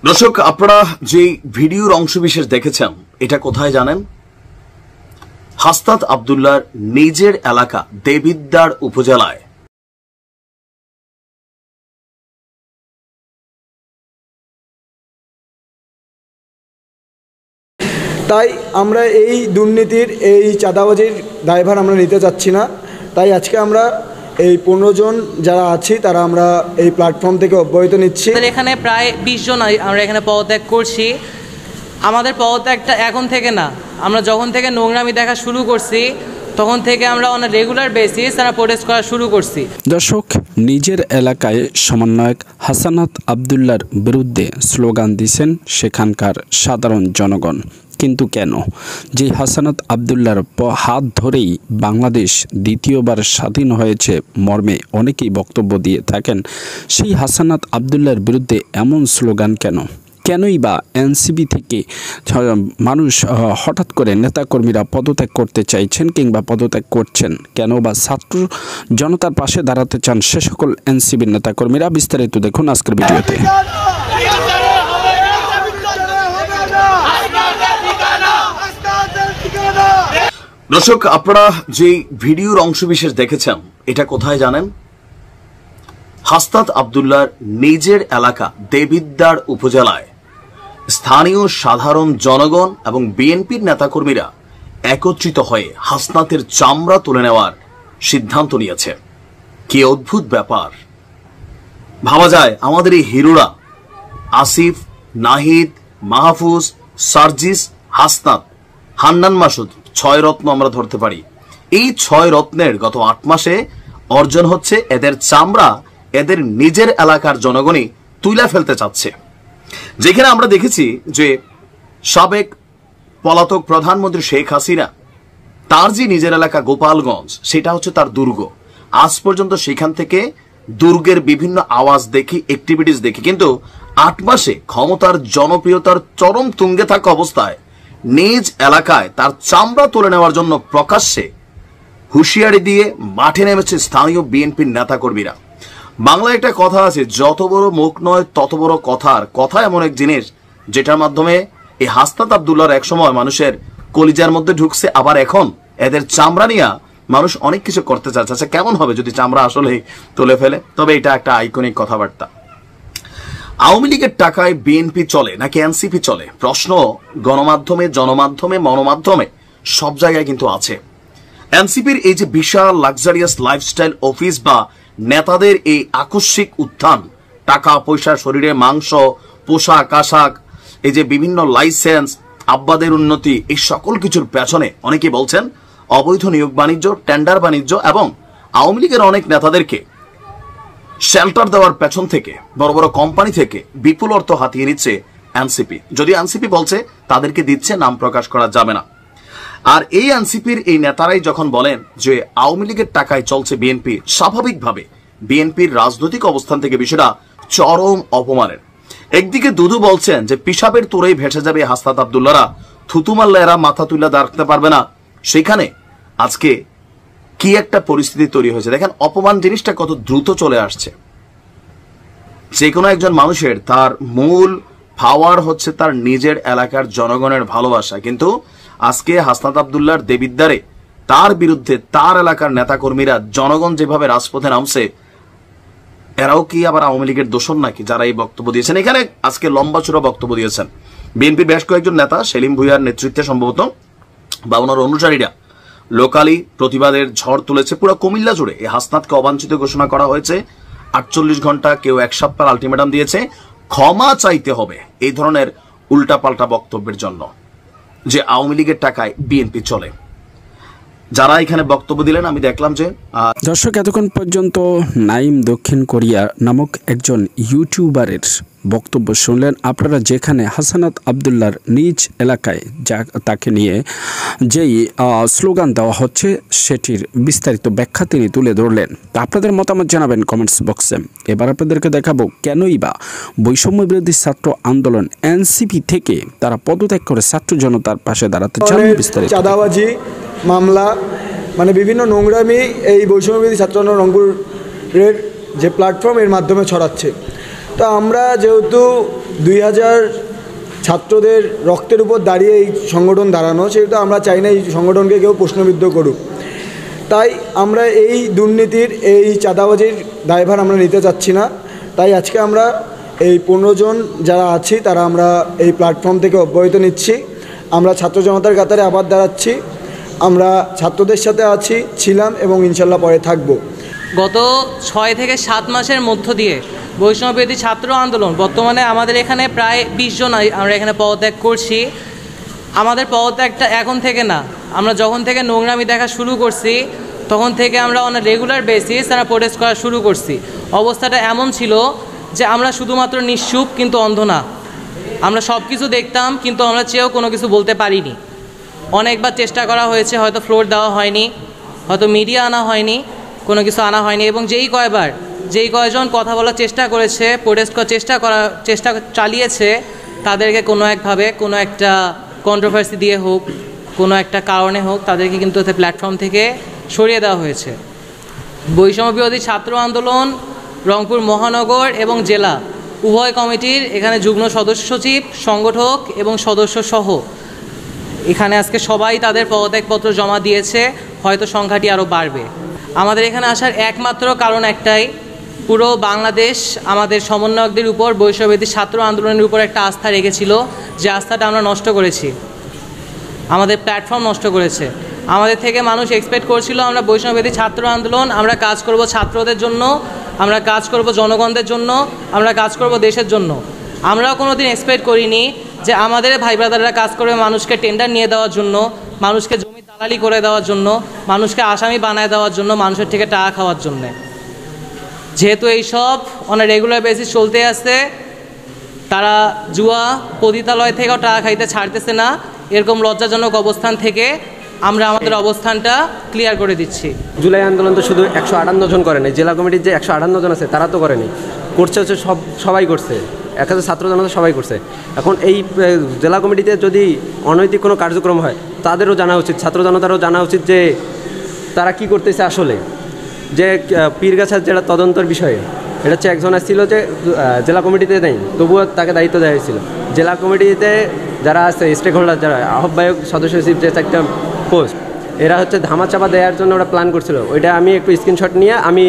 দর্শক, আপনারা যে ভিডিওর অংশবিশেষ দেখেছেন এটা কোথায় জানেন? হাসনাত আব্দুল্লাহর নিজের এলাকা দেবিদ্বার উপজেলায়। তাই আমরা এই দুর্নীতির এই চাঁদাবাজির দায়ভার আমরা নিতে চাচ্ছি না। তাই আজকে আমরা এই 15 জন যারা আছি তারা আমরা এই প্ল্যাটফর্ম থেকে অব্যাহতি নিচ্ছি। এখানে প্রায় 20 জন আমরা এখানে পদত্যাগ করছি। আমাদের পদত্যাগটা এখন থেকে না, আমরা যখন থেকে নোংরামি দেখা শুরু করছি তখন থেকে আমরা অন রেগুলার বেসিস তারা প্রোটেস্ট করা শুরু করছি। দর্শক, নিজের এলাকায় সমন্বয়ক হাসনাত আব্দুল্লাহর বিরুদ্ধে স্লোগান দিয়েছেন সেখানকার সাধারণ জনগণ। কিন্তু কেন? যে হাসনাত আব্দুল্লাহর হাত ধরেই বাংলাদেশ দ্বিতীয়বার স্বাধীন হয়েছে মর্মে অনেকেই বক্তব্য দিয়ে থাকেন, সেই হাসনাত আব্দুল্লাহর বিরুদ্ধে এমন স্লোগান কেন? কেনই বা এনসিপি থেকে মানুষ হঠাৎ করে নেতাকর্মীরা পদত্যাগ করতে চাইছেন কিংবা পদত্যাগ করছেন? কেন বা ছাত্র জনতার পাশে দাঁড়াতে চান সে সকল এনসিপির নেতাকর্মীরা? বিস্তারিত দেখুন আজকের ভিডিওতে। দর্শক, আপনারা যে ভিডিওর অংশবিশেষ দেখেছেন এটা কোথায় জানেন? হাসনাত আব্দুল্লাহর নিজের এলাকা দেবিদ্বার উপজেলায় স্থানীয় সাধারণ জনগণ এবং বিএনপির নেতাকর্মীরা একত্রিত হয়ে হাসনাতের চামড়া তুলে নেওয়ার সিদ্ধান্ত নিয়েছে। কি অদ্ভুত ব্যাপার! ভাবা যায় আমাদের এই হিরোরা আসিফ, নাহিদ, মাহফুজ, সার্জিস, হাসনাত, হান্নান মাসুদ, 6 রত্ন আমরা ধরতে পারি। এই 6 রত্নের গত 8 মাসে অর্জন হচ্ছে এদের চামড়া এদের নিজের এলাকার জনগণই তুলে ফেলতে চাচ্ছে। যেখানে আমরা দেখেছি যে সাবেক পলাতক প্রধানমন্ত্রী শেখ হাসিনা তার যে নিজের এলাকা গোপালগঞ্জ, সেটা হচ্ছে তার দুর্গ। আজ পর্যন্ত সেখান থেকে দুর্গের বিভিন্ন আওয়াজ দেখি, অ্যাক্টিভিটিস দেখি, কিন্তু 8 মাসে ক্ষমতার জনপ্রিয়তার চরম তুঙ্গে থাকা অবস্থায় নিজ এলাকায় তার চামড়া তুলে নেওয়ার জন্য প্রকাশ্যে হুঁশিয়ারি দিয়ে মাঠে নেমেছে স্থানীয় বিএনপির নেতাকর্মীরা। বাংলায় একটা কথা আছে, যত বড় মুখ নয় তত বড় কথার কথা। এমন এক জিনিস যেটার মাধ্যমে এই হাসনাত আব্দুল্লাহর একসময় মানুষের কলিজার মধ্যে ঢুকছে, আবার এখন এদের চামড়া নিয়ে মানুষ অনেক কিছু করতে চাচ্ছে। আচ্ছা, কেমন হবে যদি চামড়া আসলে তুলে ফেলে? তবে এটা একটা আইকনিক কথাবার্তা। আওয়ামী লীগের টাকায় বিএনপি চলে নাকি এনসিপি চলে? প্রশ্ন গণমাধ্যমে, জনমাধ্যমে, মনোমাধ্যমে সব জায়গায় কিন্তু আছে। এনসিপির এই যে বিশাল লাক্সারিয়াস লাইফস্টাইল অফিস বা নেতাদের এই আকস্মিক উত্থান, টাকা পয়সা, শরীরে মাংস, পোশাক আশাক, এই যে বিভিন্ন লাইসেন্স, আব্বাদের উন্নতি, এই সকল কিছুর পেছনে অনেকে বলছেন অবৈধ নিয়োগ বাণিজ্য, টেন্ডার বাণিজ্য এবং আওয়ামী লীগের অনেক নেতাদেরকে শেল্টার দেওয়ার পেছন থেকে, বড় বড় কোম্পানি থেকে বিপুল অর্থ হাতিয়ে নিচ্ছে এনসিপি। যদি এনসিপি বলছে তাদেরকে দিচ্ছে, নাম প্রকাশ করা যাবে না। আর এই এনসিপির এই নেতারাই যখন বলেন যে আওয়ামী লীগের টাকায় চলছে বিএনপি, স্বাভাবিকভাবে বিএনপির রাজনৈতিক অবস্থান থেকে বিষয়টা চরম অপমানের। একদিকে দুদু বলছেন যে পিসাবের তোরেই ভেসে যাবে হাসনাত আব্দুল্লাহরা, থুতু মারলে এরা মাথা তুলে দাঁড়াতে পারবে না। সেখানে আজকে কি একটা পরিস্থিতি তৈরি হয়েছে দেখেন। অপমান জিনিসটা কত দ্রুত চলে আসছে। যে কোনো একজন মানুষের তার মূল পাওয়ার হচ্ছে তার নিজের এলাকার জনগণের ভালোবাসা, কিন্তু আজকে হাসনাত আব্দুল্লাহর দেবিদ্বারে তার বিরুদ্ধে তার এলাকার নেতাকর্মীরা, জনগণ যেভাবে রাজপথে নামছে, এরাও কি আবার আওয়ামী লীগের দোষর নাকি যারা এই বক্তব্য দিয়েছেন? এখানে আজকে লম্বা চূড়া বক্তব্য দিয়েছেন বিএনপির বেশ কয়েকজন নেতা। সেলিম ভুঁইয়ার নেতৃত্বে সম্ভবত বা ওনার অনুসারীরা লোকালি প্রতিবাদের ঝড় তুলেছে পুরো কুমিল্লা জুড়ে। এই হাসনাতকে অবাঞ্ছিত ঘোষণা করা হয়েছে, 48 ঘন্টা, কেউ 1 সপ্তাহ আলটিমেটাম দিয়েছে ক্ষমা চাইতে হবে এই ধরনের উল্টাপাল্টা বক্তব্যের জন্য যে আওয়ামী লীগের টাকায় বিএনপি চলে। যারা এখানে বক্তব্য দিলেন আমি দেখলাম যে দর্শক, এতক্ষণ পর্যন্ত নাইম দক্ষিণ কোরিয়া নামক একজন ইউটিউবারের বক্তব্য শুনলেন। আপনারা যেখানে হাসনাত আব্দুল্লাহর নিজ এলাকায় তাকে নিয়ে যেই স্লোগান দেওয়া হচ্ছে সেটির বিস্তারিত ব্যাখ্যা তিনি তুলে ধরলেন। আপনাদের মতামত জানাবেন কমেন্টস বক্সে। এবার আপনাদেরকে দেখাবো কেনই বা বৈষম্য বিরোধী ছাত্র আন্দোলন এনসিপি থেকে তারা পদত্যাগ করে ছাত্র জনতার পাশে দাঁড়াতে চান। বিস্তারিত চাঁদাবাজি মামলা, মানে বিভিন্ন নোংরামি এই বৈষম্য বিরোধী ছাত্র আন্দোলন রংপুরের যে প্ল্যাটফর্ম এর মাধ্যমে ছড়াচ্ছে। তো আমরা যেহেতু 2000 ছাত্রদের রক্তের উপর দাঁড়িয়ে এই সংগঠন দাঁড়ানো, সেহেতু আমরা চাই না এই সংগঠনকে কেউ প্রশ্নবিদ্ধ করুক। তাই আমরা এই দুর্নীতির, এই চাঁদাবাজির দায়ভার আমরা নিতে চাচ্ছি না। তাই আজকে আমরা এই 15 জন যারা আছি তারা আমরা এই প্ল্যাটফর্ম থেকে অব্যাহত নিচ্ছি। আমরা ছাত্র জনতার কাতারে আবার দাঁড়াচ্ছি। আমরা ছাত্রদের সাথে আছি, ছিলাম এবং ইনশাল্লাহ পরে থাকব। গত 6 থেকে 7 মাসের মধ্য দিয়ে বৈষম্যবিরোধী ছাত্র আন্দোলন, বর্তমানে আমাদের এখানে প্রায় 20 জন আমরা এখানে পদত্যাগ করছি। আমাদের পদত্যাগটা এখন থেকে না, আমরা যখন থেকে নোংরামি দেখা শুরু করছি তখন থেকে আমরা অন রেগুলার বেসিস আমরা প্রোটেস্ট করা শুরু করছি। অবস্থাটা এমন ছিল যে আমরা শুধুমাত্র নিশ্চুপ কিন্তু অন্ধ না। আমরা সব কিছু দেখতাম কিন্তু আমরা চেয়েও কোনো কিছু বলতে পারিনি। অনেকবার চেষ্টা করা হয়েছে, হয়তো ফ্লোর দেওয়া হয়নি, হয়তো মিডিয়া আনা হয়নি, কোনো কিছু আনা হয়নি। এবং যেই কয়জন কথা বলার চেষ্টা করেছে, প্রোটেস্ট করার চেষ্টা চালিয়েছে, তাদেরকে কোনো একভাবে কোনো একটা কন্ট্রোভার্সি দিয়ে হোক, কোনো একটা কারণে হোক, তাদেরকে কিন্তু প্ল্যাটফর্ম থেকে সরিয়ে দেওয়া হয়েছে। বৈষম্য বিরোধী ছাত্র আন্দোলন রংপুর মহানগর এবং জেলা উভয় কমিটির এখানে যুগ্ম সদস্য সচিব, সংগঠক এবং সদস্য সহ এখানে আজকে সবাই তাদের পদত্যাগপত্র জমা দিয়েছে। হয়তো সংখ্যাটি আরও বাড়বে। আমাদের এখানে আসার একমাত্র কারণ একটাই, পুরো বাংলাদেশ আমাদের সমন্বয়কদের উপর, বৈষম্যবিরোধী ছাত্র আন্দোলনের উপর একটা আস্থা রেখেছিল, যে আস্থাটা আমরা নষ্ট করেছি। আমাদের প্ল্যাটফর্ম নষ্ট করেছে। আমাদের থেকে মানুষ এক্সপেক্ট করছিল আমরা বৈষম্যবিরোধী ছাত্র আন্দোলন, আমরা কাজ করব ছাত্রদের জন্য, আমরা কাজ করব জনগণদের জন্য, আমরা কাজ করব দেশের জন্য। আমরাও কোনো দিন এক্সপেক্ট করিনি যে আমাদের ভাই ব্রাদাররা কাজ করবে মানুষকে টেন্ডার নিয়ে দেওয়ার জন্য, মানুষকে জমি দালালি করে দেওয়ার জন্য, মানুষকে আসামি বানায় দেওয়ার জন্য, মানুষের থেকে টাকা খাওয়ার জন্যে। যেহেতু এইসব অন রেগুলার বেসিস চলতে আসছে, তারা জুয়া পতিতালয় থেকেও টাকা খাইতে ছাড়তেছে না। এরকম লজ্জাজনক অবস্থান থেকে আমরা আমাদের অবস্থানটা ক্লিয়ার করে দিচ্ছি। জুলাই আন্দোলন তো শুধু 158 জন করেনি, জেলা কমিটির যে 158 জন আছে তারা তো করেনি, করছে হচ্ছে সবাই করছে, 1000 ছাত্র জনতা সবাই করছে। এখন এই জেলা কমিটিতে যদি অনৈতিক কোনো কার্যক্রম হয় তাদেরও জানা উচিত, ছাত্র জনতারও জানা উচিত যে তারা কি করতেছে আসলে। যে পীরগাছার যেটা তদন্তর বিষয়ে, এটা হচ্ছে একজন আসছিল যে জেলা কমিটিতে নেই, তবুও তাকে দায়িত্ব দেওয়া হয়েছিল। জেলা কমিটিতে যারা আছে স্টেক হোল্ডার, যারা আহ্বায়ক, সদস্য সচিব, যে একটা পোস্ট, এরা হচ্ছে ধামাচাপা দেওয়ার জন্য ওরা প্ল্যান করছিল। ওইটা আমি একটু স্ক্রিনশট নিয়ে আমি